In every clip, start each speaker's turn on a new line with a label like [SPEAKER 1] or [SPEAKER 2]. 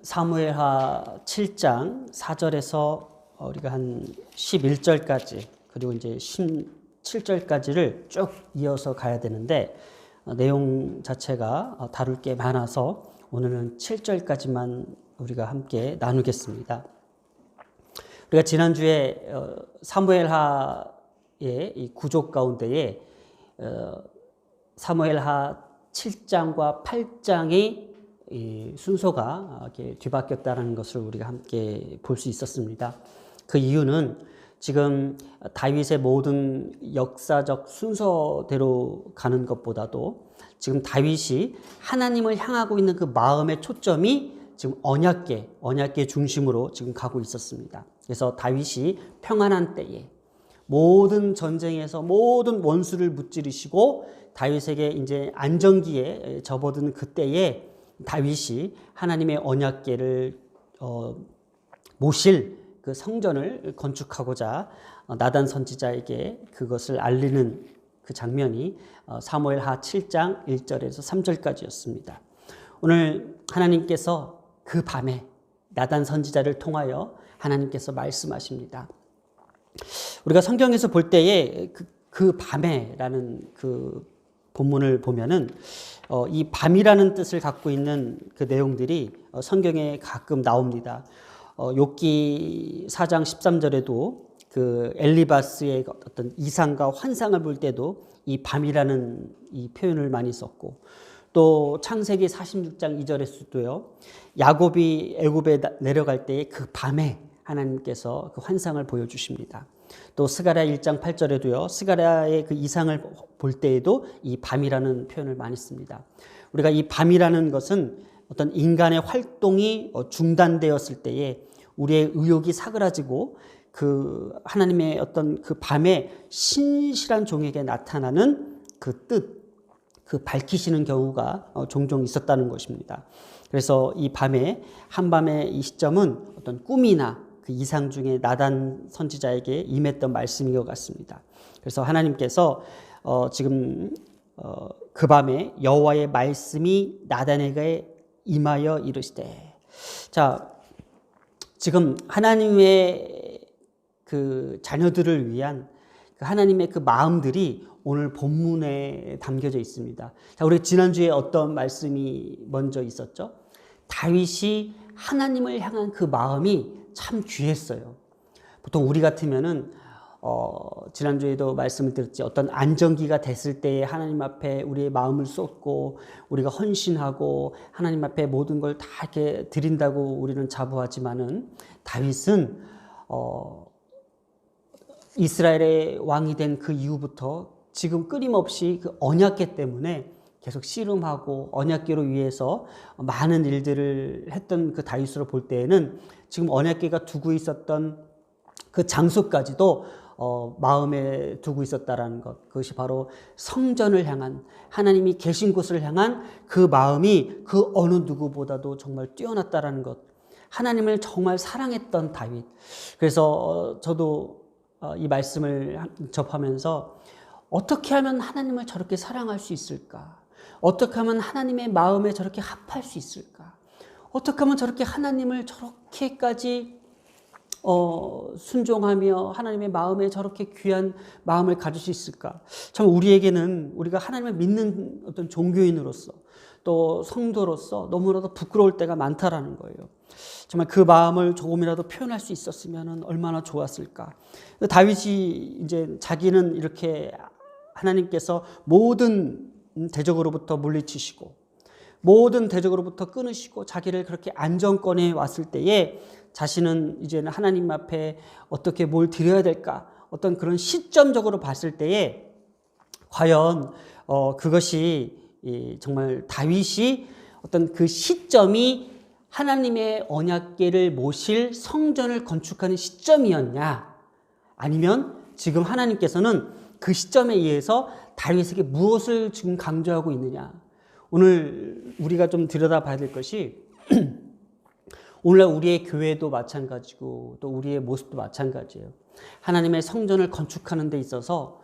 [SPEAKER 1] 사무엘하 7장 4절에서 우리가 한 11절까지 그리고 이제 17절까지를 쭉 이어서 가야 되는데 내용 자체가 다룰 게 많아서 오늘은 7절까지만 우리가 함께 나누겠습니다. 우리가 지난주에 사무엘하의 이 구조 가운데에 사무엘하 7장과 8장의 이 순서가 이렇게 뒤바뀌었다는 것을 우리가 함께 볼 수 있었습니다. 그 이유는 지금 다윗의 모든 역사적 순서대로 가는 것보다도 지금 다윗이 하나님을 향하고 있는 그 마음의 초점이 지금 언약계 중심으로 지금 가고 있었습니다. 그래서 다윗이 평안한 때에 모든 전쟁에서 모든 원수를 무찌르시고 다윗에게 이제 안정기에 접어든 그때에 다윗이 하나님의 언약궤를 모실 그 성전을 건축하고자 나단 선지자에게 그것을 알리는 그 장면이 사무엘하 7장 1절에서 3절까지였습니다. 오늘 하나님께서 그 밤에 나단 선지자를 통하여 하나님께서 말씀하십니다. 우리가 성경에서 볼 때에 그 밤에라는 그 본문을 보면은 이 밤이라는 뜻을 갖고 있는 그 내용들이 성경에 가끔 나옵니다. 욥기 4장 13절에도 그 엘리바스의 어떤 이상과 환상을 볼 때도 이 밤이라는 이 표현을 많이 썼고, 또 창세기 46장 2절에서도요 야곱이 애굽에 내려갈 때에 그 밤에 하나님께서 그 환상을 보여주십니다. 또 스가랴 1장 8절에도요 스가랴의 그 이상을 볼 때에도 이 밤이라는 표현을 많이 씁니다. 우리가 이 밤이라는 것은 어떤 인간의 활동이 중단되었을 때에 우리의 의욕이 사그라지고 그 하나님의 어떤 그 밤에 신실한 종에게 나타나는 그 뜻, 그 밝히시는 경우가 종종 있었다는 것입니다. 그래서 이 밤에 한밤의 이 시점은 어떤 꿈이나 그 이상 중에 나단 선지자에게 임했던 말씀인 것 같습니다. 그래서 하나님께서 지금 그 밤에 여호와의 말씀이 나단에게 임하여 이르시되, 자, 지금 하나님의 그 자녀들을 위한 그 하나님의 그 마음들이 오늘 본문에 담겨져 있습니다. 자, 우리 지난주에 어떤 말씀이 먼저 있었죠? 다윗이 하나님을 향한 그 마음이 참 귀했어요. 보통 우리 같으면은 지난주에도 말씀을 드렸지, 어떤 안정기가 됐을 때에 하나님 앞에 우리의 마음을 쏟고 우리가 헌신하고 하나님 앞에 모든 걸 다 이렇게 드린다고 우리는 자부하지만은 다윗은 이스라엘의 왕이 된 그 이후부터 지금 끊임없이 그 언약궤 때문에 계속 씨름하고 언약궤로 위해서 많은 일들을 했던 그 다윗으로 볼 때에는 지금 언약궤가 두고 있었던 그 장소까지도 마음에 두고 있었다라는 것, 그것이 바로 성전을 향한, 하나님이 계신 곳을 향한 그 마음이 그 어느 누구보다도 정말 뛰어났다라는 것, 하나님을 정말 사랑했던 다윗. 그래서 저도 이 말씀을 접하면서 어떻게 하면 하나님을 저렇게 사랑할 수 있을까? 어떻게 하면 하나님의 마음에 저렇게 합할 수 있을까? 어떻게 하면 저렇게 하나님을 저렇게까지 순종하며 하나님의 마음에 저렇게 귀한 마음을 가질 수 있을까? 참 우리에게는, 우리가 하나님을 믿는 어떤 종교인으로서 또 성도로서 너무나도 부끄러울 때가 많다라는 거예요. 정말 그 마음을 조금이라도 표현할 수 있었으면 얼마나 좋았을까? 다윗이 이제 자기는 이렇게 하나님께서 모든 대적으로부터 물리치시고 모든 대적으로부터 끊으시고 자기를 그렇게 안정권에 왔을 때에 자신은 이제는 하나님 앞에 어떻게 뭘 드려야 될까? 어떤 그런 시점적으로 봤을 때에 과연 그것이 정말 다윗이 어떤 그 시점이 하나님의 언약궤를 모실 성전을 건축하는 시점이었냐? 아니면 지금 하나님께서는 그 시점에 의해서 다윗에게 무엇을 지금 강조하고 있느냐? 오늘 우리가 좀 들여다봐야 될 것이 오늘날 우리의 교회도 마찬가지고 또 우리의 모습도 마찬가지예요. 하나님의 성전을 건축하는 데 있어서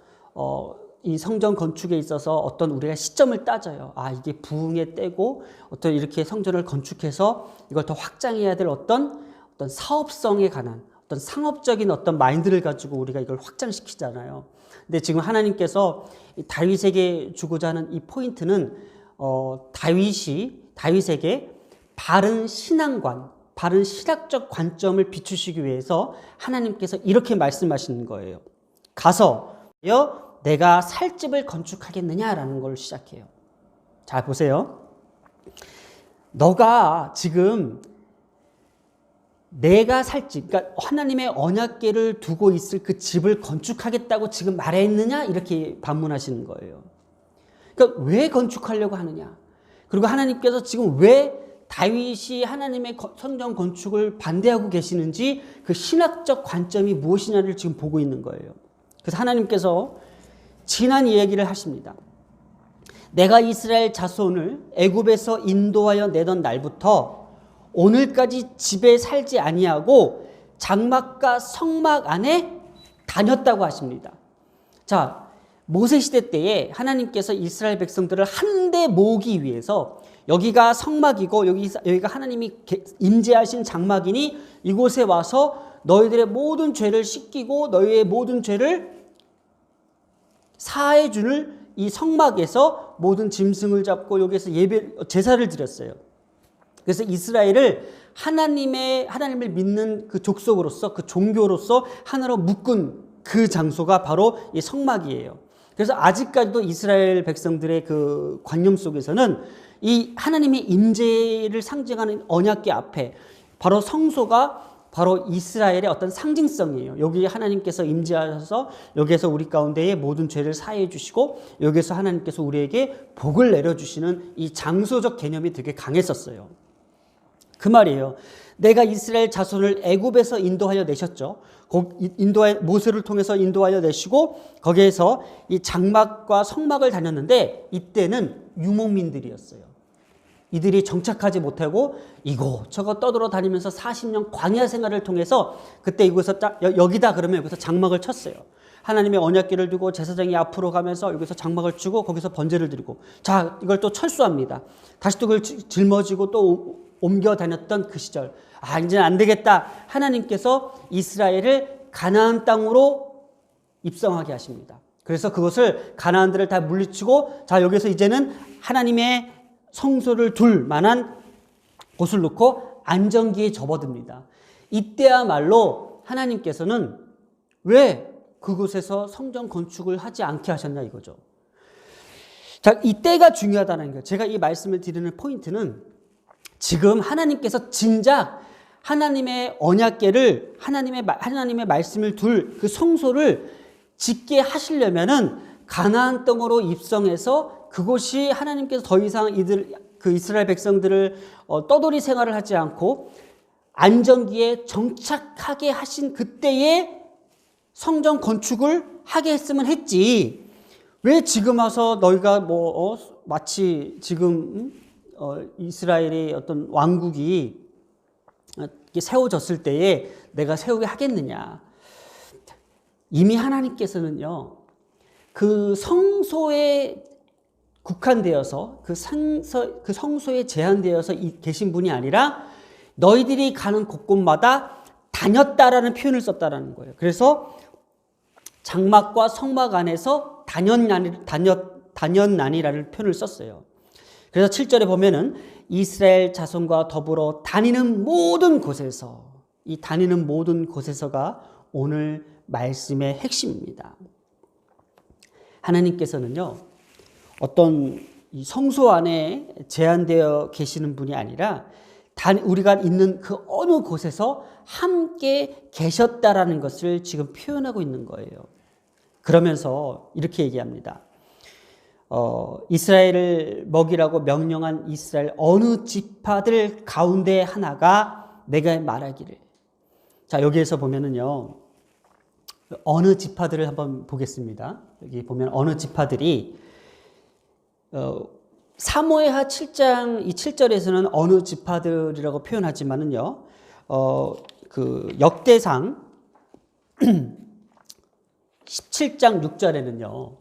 [SPEAKER 1] 이 성전 건축에 있어서 어떤 우리가 시점을 따져요. 아, 이게 부흥의 때고 어떤 이렇게 성전을 건축해서 이걸 더 확장해야 될 어떤 사업성에 관한 어떤 상업적인 어떤 마인드를 가지고 우리가 이걸 확장시키잖아요. 근데 지금 하나님께서 다윗에게 주고자 하는 이 포인트는 다윗에게 바른 신앙관, 바른 신학적 관점을 비추시기 위해서 하나님께서 이렇게 말씀하시는 거예요. 가서 내가 살 집을 건축하겠느냐라는 걸 시작해요. 자, 보세요. 너가 지금 내가 살 집, 그러니까 하나님의 언약궤를 두고 있을 그 집을 건축하겠다고 지금 말했느냐? 이렇게 반문하시는 거예요. 그러니까 왜 건축하려고 하느냐? 그리고 하나님께서 지금 왜 다윗이 하나님의 성전 건축을 반대하고 계시는지 그 신학적 관점이 무엇이냐를 지금 보고 있는 거예요. 그래서 하나님께서 지난 이야기를 하십니다. 내가 이스라엘 자손을 애굽에서 인도하여 내던 날부터 오늘까지 집에 살지 아니하고 장막과 성막 안에 다녔다고 하십니다. 자, 모세 시대 때에 하나님께서 이스라엘 백성들을 한데 모으기 위해서 여기가 성막이고 여기가 하나님이 임재하신 장막이니 이곳에 와서 너희들의 모든 죄를 씻기고 너희의 모든 죄를 사해 주는 이 성막에서 모든 짐승을 잡고 여기에서 제사를 드렸어요. 그래서 이스라엘을 하나님을 믿는 그 족속으로서 그 종교로서 하나로 묶은 그 장소가 바로 이 성막이에요. 그래서 아직까지도 이스라엘 백성들의 그 관념 속에서는 이 하나님의 임재를 상징하는 언약궤 앞에 바로 성소가 바로 이스라엘의 어떤 상징성이에요. 여기 하나님께서 임재하셔서 여기에서 우리 가운데의 모든 죄를 사해 주시고 여기에서 하나님께서 우리에게 복을 내려주시는 이 장소적 개념이 되게 강했었어요. 그 말이에요. 내가 이스라엘 자손을 애굽에서 인도하여 내셨죠. 모세를 통해서 인도하여 내시고 거기에서 이 장막과 성막을 다녔는데 이때는 유목민들이었어요. 이들이 정착하지 못하고 이곳저곳 떠돌아 다니면서 40년 광야 생활을 통해서 그때 이곳에서 여기다 그러면 여기서 장막을 쳤어요. 하나님의 언약궤를 두고 제사장이 앞으로 가면서 여기서 장막을 치고 거기서 번제를 드리고 자, 이걸 또 철수합니다. 다시 또 그걸 짊어지고 또 옮겨 다녔던 그 시절. 아, 이제는 안 되겠다. 하나님께서 이스라엘을 가나안 땅으로 입성하게 하십니다. 그래서 그것을 가나안들을 다 물리치고 자, 여기서 이제는 하나님의 성소를 둘 만한 곳을 놓고 안정기에 접어듭니다. 이때야말로 하나님께서는 왜 그곳에서 성전 건축을 하지 않게 하셨냐 이거죠. 자, 이때가 중요하다는 거예요. 제가 이 말씀을 드리는 포인트는 지금 하나님께서 진작 하나님의 언약궤를 하나님의 말씀을 둘 그 성소를 짓게 하시려면은 가나안 땅으로 입성해서 그곳이 하나님께서 더 이상 그 이스라엘 백성들을 떠돌이 생활을 하지 않고 안정기에 정착하게 하신 그때에 성전 건축을 하게 했으면 했지. 왜 지금 와서 너희가 마치 지금 이스라엘의 어떤 왕국이 세워졌을 때에 내가 세우게 하겠느냐. 이미 하나님께서는요, 그 성소에 국한되어서 그 성소에 제한되어서 계신 분이 아니라 너희들이 가는 곳곳마다 다녔다라는 표현을 썼다라는 거예요. 그래서 장막과 성막 안에서 다녔나니라는 표현을 썼어요. 그래서 7절에 보면은 이스라엘 자손과 더불어 다니는 모든 곳에서 이 다니는 모든 곳에서가 오늘 말씀의 핵심입니다. 하나님께서는요, 어떤 이 성소 안에 제한되어 계시는 분이 아니라 우리가 있는 그 어느 곳에서 함께 계셨다라는 것을 지금 표현하고 있는 거예요. 그러면서 이렇게 얘기합니다. 이스라엘을 먹이라고 명령한 이스라엘 어느 지파들 가운데 하나가 내가 말하기를. 자, 여기에서 보면은요, 어느 지파들을 한번 보겠습니다. 여기 보면 어느 지파들이 사무엘하 7장 이 7절에서는 어느 지파들이라고 표현하지만은요, 그 역대상 17장 6절에는요,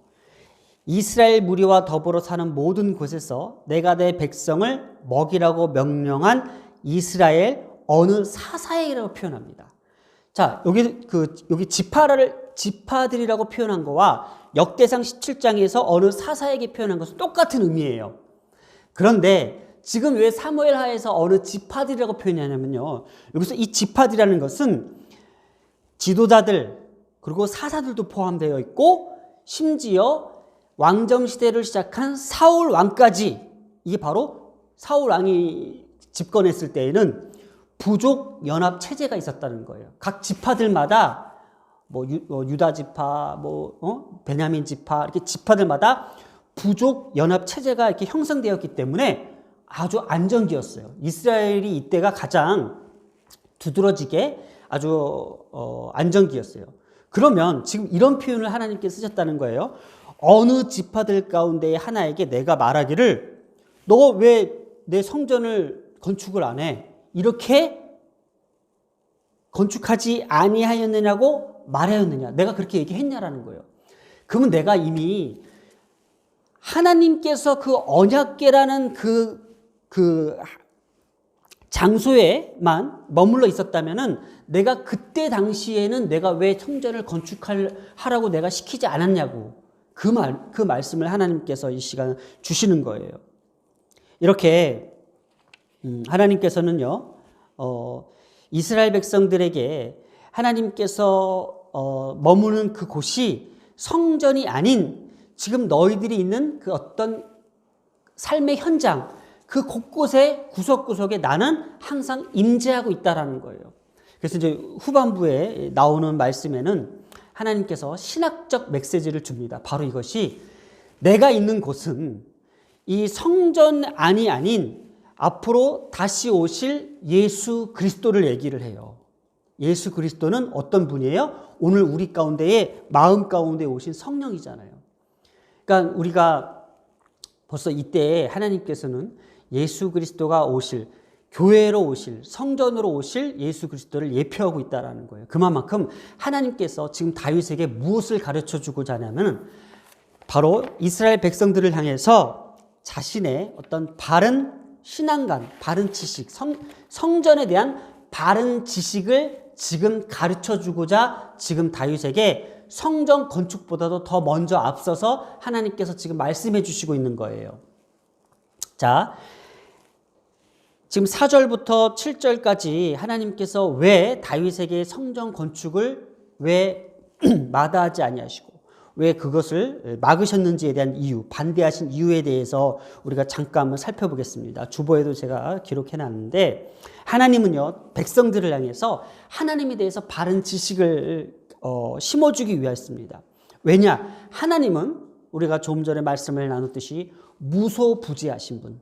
[SPEAKER 1] 이스라엘 무리와 더불어 사는 모든 곳에서 내가 내 백성을 먹이라고 명령한 이스라엘 어느 사사에게라고 표현합니다. 자, 여기 지파들이라고 표현한 거와 역대상 17장에서 어느 사사에게 표현한 것은 똑같은 의미예요. 그런데 지금 왜 사무엘하에서 어느 지파들이라고 표현하냐면요. 여기서 이 지파들이라는 것은 지도자들 그리고 사사들도 포함되어 있고 심지어 왕정 시대를 시작한 사울 왕까지, 이게 바로 사울 왕이 집권했을 때에는 부족 연합 체제가 있었다는 거예요. 각 지파들마다 유다 지파, 베냐민 지파 이렇게 지파들마다 부족 연합 체제가 이렇게 형성되었기 때문에 아주 안정기였어요. 이스라엘이 이때가 가장 두드러지게 아주 안정기였어요. 그러면 지금 이런 표현을 하나님께서 쓰셨다는 거예요. 어느 지파들 가운데 하나에게 내가 말하기를 너 왜 내 성전을 건축을 안 해? 이렇게 건축하지 아니하였느냐고 말하였느냐? 내가 그렇게 얘기했냐라는 거예요. 그러면 내가 이미 하나님께서 그 언약궤라는 그 장소에만 머물러 있었다면은 내가 그때 당시에는 내가 왜 성전을 하라고 내가 시키지 않았냐고 그 말씀을 하나님께서 이 시간 주시는 거예요. 이렇게 하나님께서는요 이스라엘 백성들에게 하나님께서 머무는 그 곳이 성전이 아닌 지금 너희들이 있는 그 어떤 삶의 현장 그 곳곳에 구석구석에 나는 항상 임재하고 있다라는 거예요. 그래서 이제 후반부에 나오는 말씀에는 하나님께서 신학적 메시지를 줍니다. 바로 이것이 내가 있는 곳은 이 성전 안이 아닌 앞으로 다시 오실 예수 그리스도를 얘기를 해요. 예수 그리스도는 어떤 분이에요? 오늘 우리 가운데에 마음 가운데 오신 성령이잖아요. 그러니까 우리가 벌써 이때 하나님께서는 예수 그리스도가 오실 교회로 오실 성전으로 오실 예수 그리스도를 예표하고 있다는 거예요. 그만큼 하나님께서 지금 다윗에게 무엇을 가르쳐 주고자 하냐면 바로 이스라엘 백성들을 향해서 자신의 어떤 바른 신앙관, 바른 지식, 성전에 대한 바른 지식을 지금 가르쳐 주고자 지금 다윗에게 성전 건축보다도 더 먼저 앞서서 하나님께서 지금 말씀해 주시고 있는 거예요. 자, 지금 4절부터 7절까지 하나님께서 왜 다윗에게 성전 건축을 왜 마다하지 아니하시고 왜 그것을 막으셨는지에 대한 이유, 반대하신 이유에 대해서 우리가 잠깐 한번 살펴보겠습니다. 주보에도 제가 기록해 놨는데 하나님은요 백성들을 향해서 하나님에 대해서 바른 지식을 심어주기 위하였습니다. 왜냐? 하나님은 우리가 조금 전에 말씀을 나눴듯이 무소부재하신 분,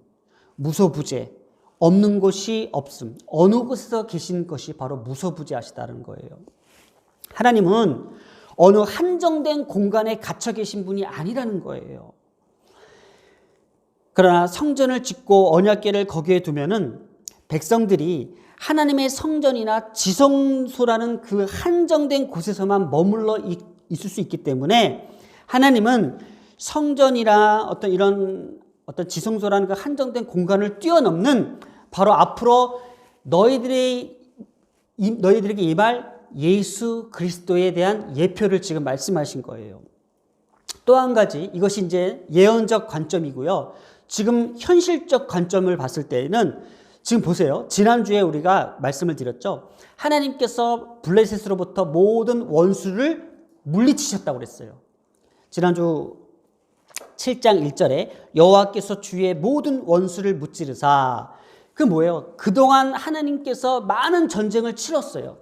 [SPEAKER 1] 무소부재, 없는 곳이 없음, 어느 곳에서 계신 것이 바로 무소부재하시다는 거예요. 하나님은 어느 한정된 공간에 갇혀 계신 분이 아니라는 거예요. 그러나 성전을 짓고 언약궤를 거기에 두면은 백성들이 하나님의 성전이나 지성소라는 그 한정된 곳에서만 머물러 있을 수 있기 때문에 하나님은 성전이나 어떤 지성소라는 그 한정된 공간을 뛰어넘는 바로 앞으로 너희들에게 임할 예수 그리스도에 대한 예표를 지금 말씀하신 거예요. 또 한 가지 이것이 이제 예언적 관점이고요. 지금 현실적 관점을 봤을 때에는 지금 보세요. 지난주에 우리가 말씀을 드렸죠. 하나님께서 블레셋으로부터 모든 원수를 물리치셨다고 그랬어요. 지난주 7장 1절에 여호와께서 주의 모든 원수를 무찌르사, 그 뭐예요? 그동안 하나님께서 많은 전쟁을 치렀어요.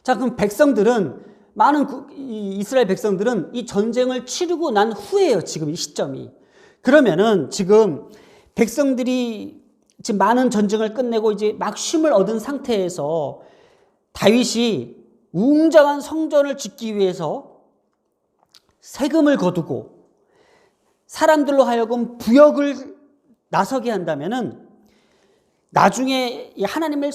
[SPEAKER 1] 자, 그럼 이스라엘 백성들은 이 전쟁을 치르고 난 후에요. 지금 이 시점이. 그러면은 지금 백성들이 지금 많은 전쟁을 끝내고 이제 막 쉼을 얻은 상태에서 다윗이 웅장한 성전을 짓기 위해서 세금을 거두고 사람들로 하여금 부역을 나서게 한다면은 나중에 하나님의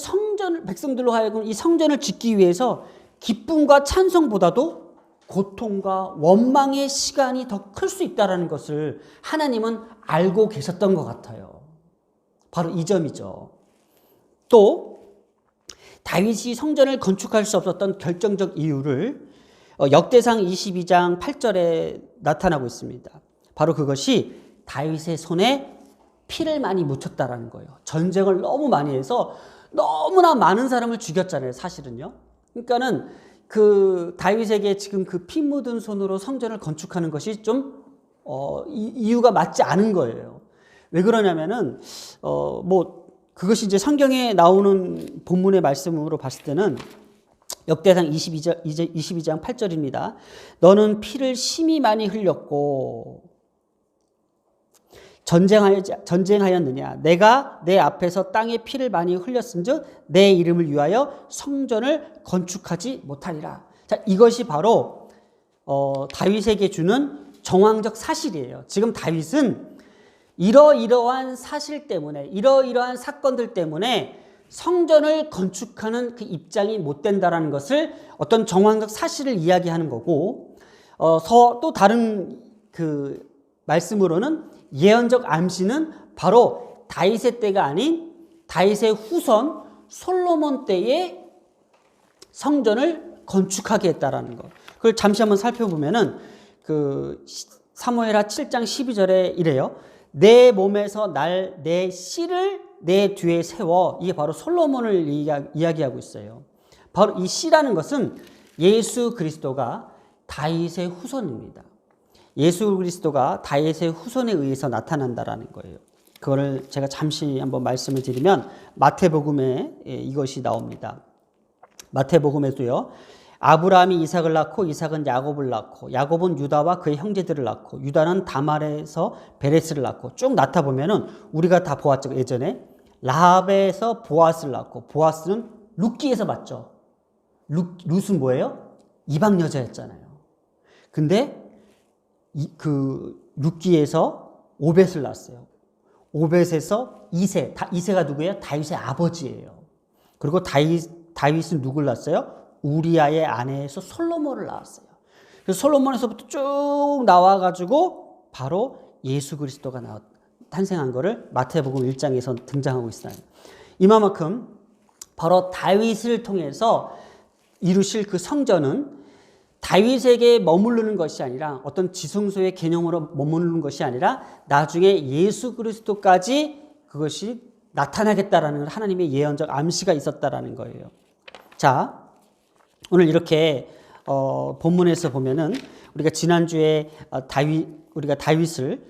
[SPEAKER 1] 백성들로 하여금 이 성전을 짓기 위해서 기쁨과 찬송보다도 고통과 원망의 시간이 더 클 수 있다는 것을 하나님은 알고 계셨던 것 같아요. 바로 이 점이죠. 또 다윗이 성전을 건축할 수 없었던 결정적 이유를 역대상 22장 8절에 나타나고 있습니다. 바로 그것이 다윗의 손에 피를 많이 묻혔다라는 거예요. 전쟁을 너무 많이 해서 너무나 많은 사람을 죽였잖아요, 사실은요. 그러니까는 그 다윗에게 지금 그 피 묻은 손으로 성전을 건축하는 것이 좀 이유가 맞지 않은 거예요. 왜 그러냐면은 그것이 이제 성경에 나오는 본문의 말씀으로 봤을 때는 역대상 22장 8절입니다. 너는 피를 심히 많이 흘렸고 전쟁하였느냐? 내가 내 앞에서 땅에 피를 많이 흘렸은즉 내 이름을 위하여 성전을 건축하지 못하리라. 자, 이것이 바로 다윗에게 주는 정황적 사실이에요. 지금 다윗은 이러이러한 사실 때문에, 이러이러한 사건들 때문에 성전을 건축하는 그 입장이 못 된다라는 것을 어떤 정황적 사실을 이야기하는 거고, 또 다른 그 말씀으로는 예언적 암시는 바로 다윗의 때가 아닌 다윗의 후손 솔로몬 때에 성전을 건축하게 했다라는 것. 그걸 잠시 한번 살펴보면은 그 사무엘하 7장 12절에 이래요. 내 몸에서 내 씨를 내 뒤에 세워. 이게 바로 솔로몬을 이야기하고 있어요. 바로 이 씨라는 것은 예수 그리스도가 다윗의 후손입니다. 예수 그리스도가 다윗의 후손에 의해서 나타난다라는 거예요. 그거를 제가 잠시 한번 말씀을 드리면 마태복음에 이것이 나옵니다. 마태복음에도요. 아브라함이 이삭을 낳고 이삭은 야곱을 낳고 야곱은 유다와 그의 형제들을 낳고 유다는 다말에서 베레스를 낳고 쭉 낳다 보면은 우리가 다 보았죠. 예전에 라합에서 보아스를 낳고 보아스는 룻기에서 봤죠. 룻은 뭐예요? 이방 여자였잖아요. 근데 그 룻기에서 오벳을 낳았어요. 오벳에서 이새가 누구예요? 다윗의 아버지예요. 그리고 다윗은 누굴 낳았어요? 우리아의 아내에서 솔로몬을 낳았어요. 그래서 솔로몬에서부터 쭉 나와가지고 바로 예수 그리스도가 탄생한 것을 마태복음 1장에서 등장하고 있어요. 이만큼 바로 다윗을 통해서 이루실 그 성전은 다윗에게 머무르는 것이 아니라 어떤 지성소의 개념으로 머무르는 것이 아니라 나중에 예수 그리스도까지 그것이 나타나겠다라는 하나님의 예언적 암시가 있었다라는 거예요. 자, 오늘 이렇게 본문에서 보면은 우리가 지난주에 우리가 다윗을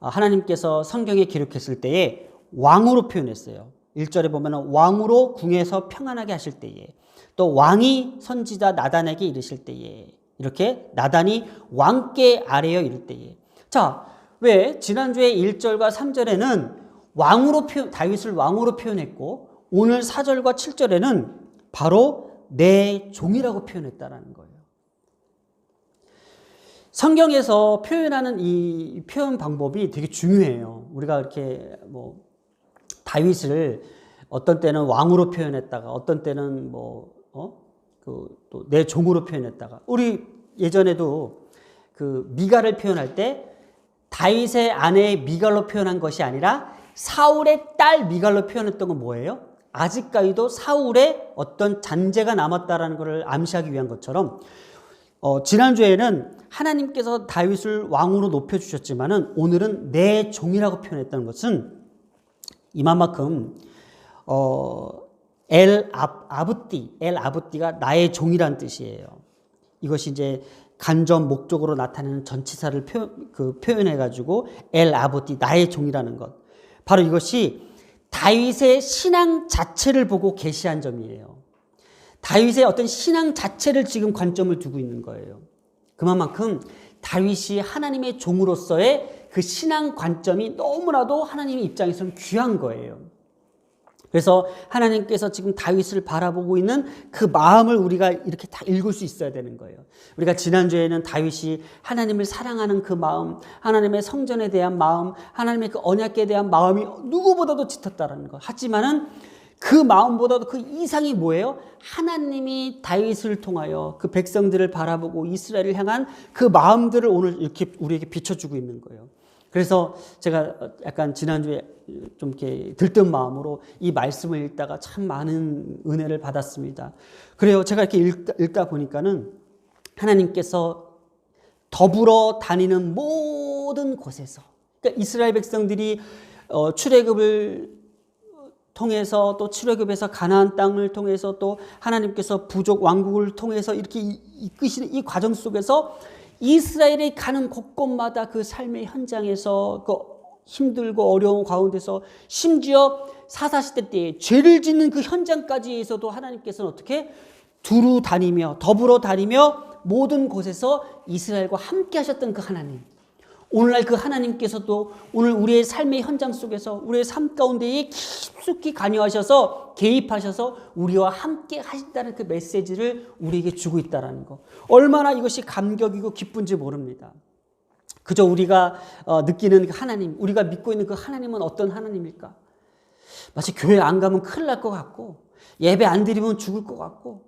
[SPEAKER 1] 하나님께서 성경에 기록했을 때에 왕으로 표현했어요. 1절에 보면은 왕으로 궁에서 평안하게 하실 때에, 또 왕이 선지자 나단에게 이르실 때에, 이렇게 나단이 왕께 아뢰어 이를 때에. 자, 왜 지난주에 1절과 3절에는 다윗을 왕으로 표현했고 오늘 4절과 7절에는 바로 내 종이라고 표현했다라는 거예요. 성경에서 표현하는 이 표현 방법이 되게 중요해요. 우리가 이렇게 다윗을 어떤 때는 왕으로 표현했다가 어떤 때는 또 내 종으로 표현했다가, 우리 예전에도 그 미갈을 표현할 때 다윗의 아내 미갈로 표현한 것이 아니라 사울의 딸 미갈로 표현했던 건 뭐예요? 아직까지도 사울의 어떤 잔재가 남았다라는 것을 암시하기 위한 것처럼 지난주에는 하나님께서 다윗을 왕으로 높여주셨지만은 오늘은 내 종이라고 표현했다는 것은 이만큼 엘 아브디가 나의 종이란 뜻이에요. 이것이 이제 간접 목적으로 나타내는 전치사를 표현해가지고 엘 아브디, 나의 종이라는 것. 바로 이것이 다윗의 신앙 자체를 보고 계시한 점이에요. 다윗의 어떤 신앙 자체를 지금 관점을 두고 있는 거예요. 그만큼 다윗이 하나님의 종으로서의 그 신앙 관점이 너무나도 하나님의 입장에서는 귀한 거예요. 그래서 하나님께서 지금 다윗을 바라보고 있는 그 마음을 우리가 이렇게 다 읽을 수 있어야 되는 거예요. 우리가 지난주에는 다윗이 하나님을 사랑하는 그 마음, 하나님의 성전에 대한 마음, 하나님의 그 언약에 대한 마음이 누구보다도 짙었다라는 것. 하지만은 그 마음보다도 그 이상이 뭐예요? 하나님이 다윗을 통하여 그 백성들을 바라보고 이스라엘을 향한 그 마음들을 오늘 이렇게 우리에게 비춰주고 있는 거예요. 그래서 제가 약간 지난주에 좀 이렇게 들뜬 마음으로 이 말씀을 읽다가 참 많은 은혜를 받았습니다. 그래요. 제가 이렇게 읽다 보니까는 하나님께서 더불어 다니는 모든 곳에서, 그러니까 이스라엘 백성들이 출애굽을 통해서 또 출애굽에서 가나안 땅을 통해서 또 하나님께서 부족 왕국을 통해서 이렇게 이끄시는 이 과정 속에서 이스라엘이 가는 곳곳마다 그 삶의 현장에서 그 힘들고 어려운 가운데서 심지어 사사시대 때에 죄를 짓는 그 현장까지에서도 하나님께서는 어떻게 두루 다니며 더불어 다니며 모든 곳에서 이스라엘과 함께 하셨던 그 하나님, 오늘날 그 하나님께서도 오늘 우리의 삶의 현장 속에서 우리의 삶 가운데에 깊숙이 관여하셔서 개입하셔서 우리와 함께 하신다는 그 메시지를 우리에게 주고 있다는 거, 얼마나 이것이 감격이고 기쁜지 모릅니다. 그저 우리가 느끼는 그 하나님, 우리가 믿고 있는 그 하나님은 어떤 하나님일까? 마치 교회 안 가면 큰일 날 것 같고 예배 안 드리면 죽을 것 같고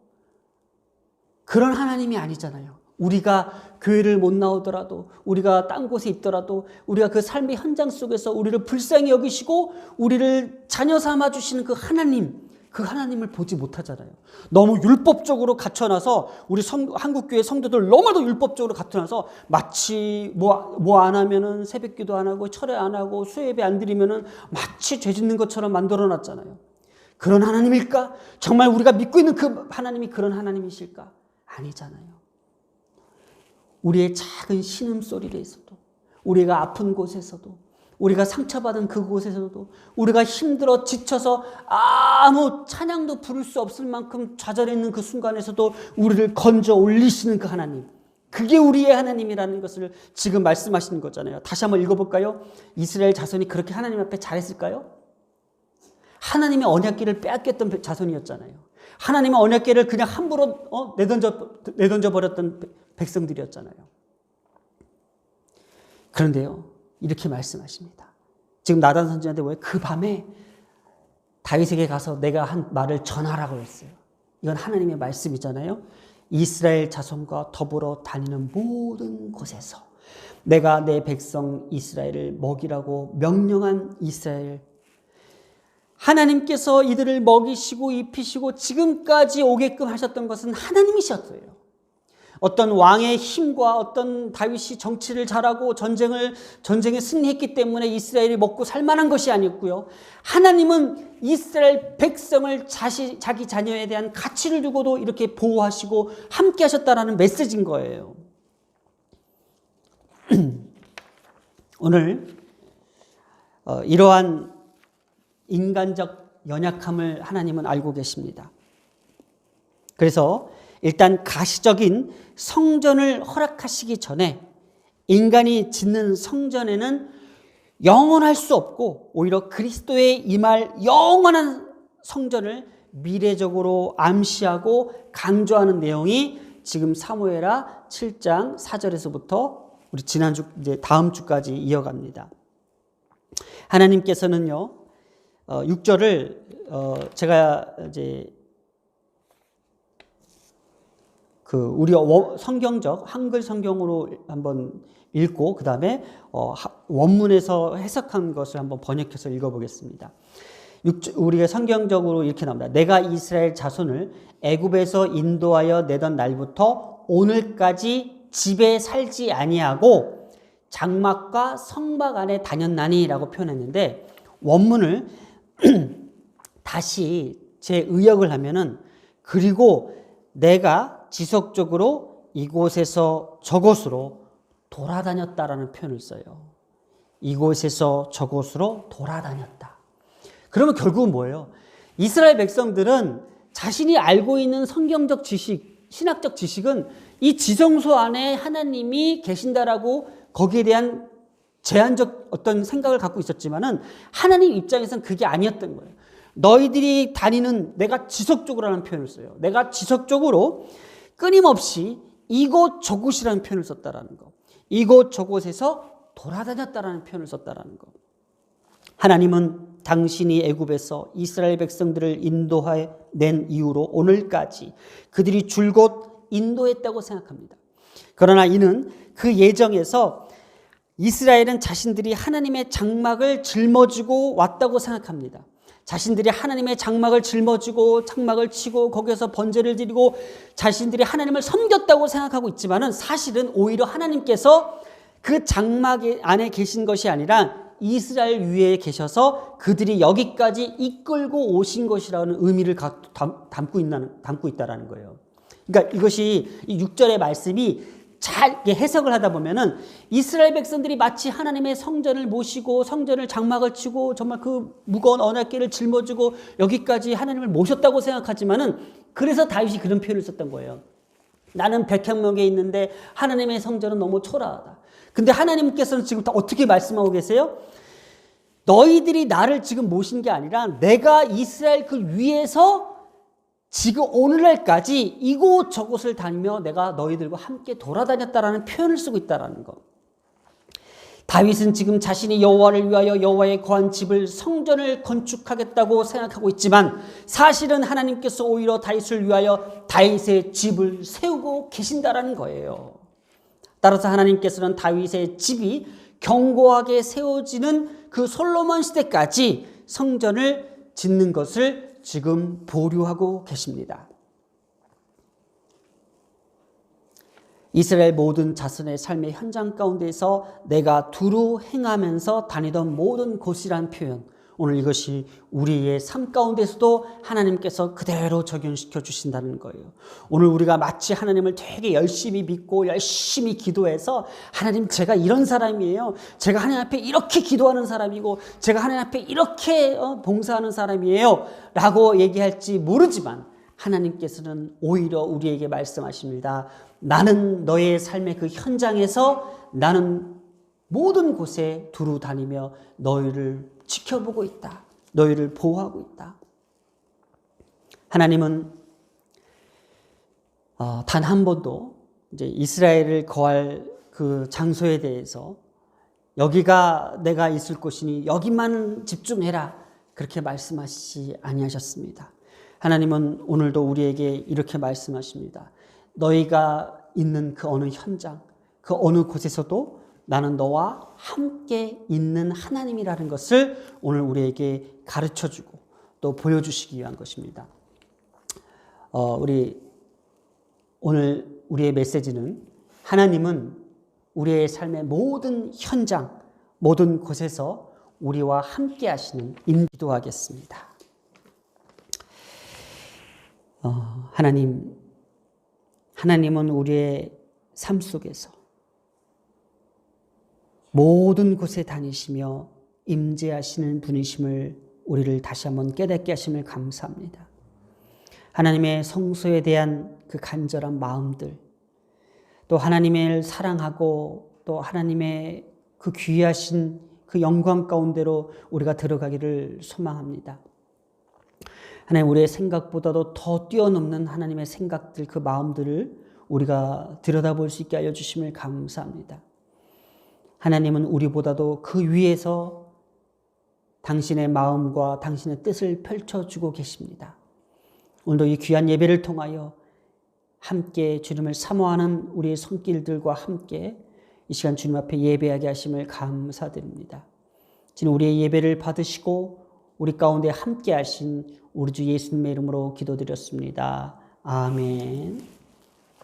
[SPEAKER 1] 그런 하나님이 아니잖아요. 우리가 교회를 못 나오더라도, 우리가 딴 곳에 있더라도, 우리가 그 삶의 현장 속에서 우리를 불쌍히 여기시고 우리를 자녀 삼아 주시는 그 하나님, 그 하나님을 보지 못하잖아요. 너무 율법적으로 갖춰놔서 우리 한국교회 성도들 너무도 율법적으로 갖춰놔서 마치 뭐 안 하면은 새벽기도 안 하고 철회 안 하고 수요예배 안 드리면은 마치 죄 짓는 것처럼 만들어놨잖아요. 그런 하나님일까? 정말 우리가 믿고 있는 그 하나님이 그런 하나님이실까? 아니잖아요. 우리의 작은 신음소리에서도, 우리가 아픈 곳에서도, 우리가 상처받은 그곳에서도, 우리가 힘들어 지쳐서 아무 찬양도 부를 수 없을 만큼 좌절해 있는 그 순간에서도 우리를 건져 올리시는 그 하나님, 그게 우리의 하나님이라는 것을 지금 말씀하시는 거잖아요. 다시 한번 읽어볼까요? 이스라엘 자손이 그렇게 하나님 앞에 잘했을까요? 하나님의 언약궤를 빼앗겼던 자손이었잖아요. 하나님의 언약궤를 그냥 함부로 내던져 버렸던 백성들이었잖아요. 그런데요, 이렇게 말씀하십니다. 지금 나단 선지자한테 왜 그 밤에 다윗에게 가서 내가 한 말을 전하라고 했어요. 이건 하나님의 말씀이잖아요. 이스라엘 자손과 더불어 다니는 모든 곳에서 내가 내 백성 이스라엘을 먹이라고 명령한 이스라엘, 하나님께서 이들을 먹이시고 입히시고 지금까지 오게끔 하셨던 것은 하나님이셨어요. 어떤 왕의 힘과 어떤 다윗이 정치를 잘하고 전쟁에 승리했기 때문에 이스라엘이 먹고 살만한 것이 아니었고요. 하나님은 이스라엘 백성을 자기 자녀에 대한 가치를 두고도 이렇게 보호하시고 함께 하셨다라는 메시지인 거예요. 오늘 이러한 인간적 연약함을 하나님은 알고 계십니다. 그래서 일단 가시적인 성전을 허락하시기 전에 인간이 짓는 성전에는 영원할 수 없고 오히려 그리스도의 임할 영원한 성전을 미래적으로 암시하고 강조하는 내용이 지금 사무엘하 7장 4절에서부터 우리 지난주 이제 다음 주까지 이어갑니다. 하나님께서는요, 6절을 제가 이제 우리 성경적 한글 성경으로 한번 읽고 그 다음에 원문에서 해석한 것을 한번 번역해서 읽어보겠습니다. 우리가 성경적으로 이렇게 나옵니다. 내가 이스라엘 자손을 애굽에서 인도하여 내던 날부터 오늘까지 집에 살지 아니하고 장막과 성막 안에 다녔나니라고 표현했는데, 원문을 다시 제 의역을 하면은 그리고 내가 지속적으로 이곳에서 저곳으로 돌아다녔다라는 표현을 써요. 이곳에서 저곳으로 돌아다녔다. 그러면 결국은 뭐예요? 이스라엘 백성들은 자신이 알고 있는 성경적 지식, 신학적 지식은 이 지성소 안에 하나님이 계신다라고 거기에 대한 제한적 어떤 생각을 갖고 있었지만은 하나님 입장에서는 그게 아니었던 거예요. 너희들이 다니는, 내가 지속적으로 하는 표현을 써요. 내가 지속적으로 끊임없이 이곳 저곳이라는 표현을 썼다라는 거. 이곳 저곳에서 돌아다녔다라는 표현을 썼다라는 거. 하나님은 당신이 애굽에서 이스라엘 백성들을 인도해 낸 이후로 오늘까지 그들이 줄곧 인도했다고 생각합니다. 그러나 이는 그 예정에서 이스라엘은 자신들이 하나님의 장막을 짊어지고 왔다고 생각합니다. 자신들이 하나님의 장막을 짊어지고 장막을 치고 거기에서 번제를 드리고 자신들이 하나님을 섬겼다고 생각하고 있지만은 사실은 오히려 하나님께서 그 장막 안에 계신 것이 아니라 이스라엘 위에 계셔서 그들이 여기까지 이끌고 오신 것이라는 의미를 담고 있다라는 거예요. 그러니까 이것이 이 6절의 말씀이 잘 해석을 하다 보면은 이스라엘 백성들이 마치 하나님의 성전을 모시고 성전을 장막을 치고 정말 그 무거운 언약궤를 짊어지고 여기까지 하나님을 모셨다고 생각하지만은 그래서 다윗이 그런 표현을 썼던 거예요. 나는 백향목에 있는데 하나님의 성전은 너무 초라하다. 근데 하나님께서는 지금 어떻게 말씀하고 계세요? 너희들이 나를 지금 모신 게 아니라 내가 이스라엘 그 위에서 지금 오늘날까지 이곳 저곳을 다니며 내가 너희들과 함께 돌아다녔다라는 표현을 쓰고 있다라는 것. 다윗은 지금 자신이 여호와를 위하여 여호와의 거한 집을 성전을 건축하겠다고 생각하고 있지만 사실은 하나님께서 오히려 다윗을 위하여 다윗의 집을 세우고 계신다라는 거예요. 따라서 하나님께서는 다윗의 집이 견고하게 세워지는 그 솔로몬 시대까지 성전을 짓는 것을 지금 보류하고 계십니다. 이스라엘 모든 자손의 삶의 현장 가운데에서 내가 두루 행하면서 다니던 모든 곳이란 표현, 오늘 이것이 우리의 삶 가운데서도 하나님께서 그대로 적용시켜 주신다는 거예요. 오늘 우리가 마치 하나님을 되게 열심히 믿고 열심히 기도해서 하나님 제가 이런 사람이에요. 제가 하나님 앞에 이렇게 기도하는 사람이고 제가 하나님 앞에 이렇게 봉사하는 사람이에요 라고 얘기할지 모르지만 하나님께서는 오히려 우리에게 말씀하십니다. 나는 너의 삶의 그 현장에서 나는 모든 곳에 두루 다니며 너희를 지켜보고 있다. 너희를 보호하고 있다. 하나님은 단 한 번도 이제 이스라엘을 거할 그 장소에 대해서 여기가 내가 있을 곳이니 여기만 집중해라 그렇게 말씀하시지 아니하셨습니다. 하나님은 오늘도 우리에게 이렇게 말씀하십니다. 너희가 있는 그 어느 현장, 그 어느 곳에서도 나는 너와 함께 있는 하나님이라는 것을 오늘 우리에게 가르쳐주고 또 보여주시기 위한 것입니다. 오늘 우리의 메시지는 하나님은 우리의 삶의 모든 현장, 모든 곳에서 우리와 함께 하시는 기도하겠습니다. 하나님은 우리의 삶 속에서 모든 곳에 다니시며 임재하시는 분이심을 우리를 다시 한번 깨닫게 하심을 감사합니다. 하나님의 성소에 대한 그 간절한 마음들, 또 하나님을 사랑하고 또 하나님의 그 귀하신 그 영광 가운데로 우리가 들어가기를 소망합니다. 하나님, 우리의 생각보다도 더 뛰어넘는 하나님의 생각들, 그 마음들을 우리가 들여다볼 수 있게 알려주심을 감사합니다. 하나님은 우리보다도 그 위에서 당신의 마음과 당신의 뜻을 펼쳐주고 계십니다. 오늘도 이 귀한 예배를 통하여 함께 주님을 사모하는 우리의 손길들과 함께 이 시간 주님 앞에 예배하게 하심을 감사드립니다. 주님, 우리의 예배를 받으시고 우리 가운데 함께 하신 우리 주 예수님의 이름으로 기도드렸습니다. 아멘.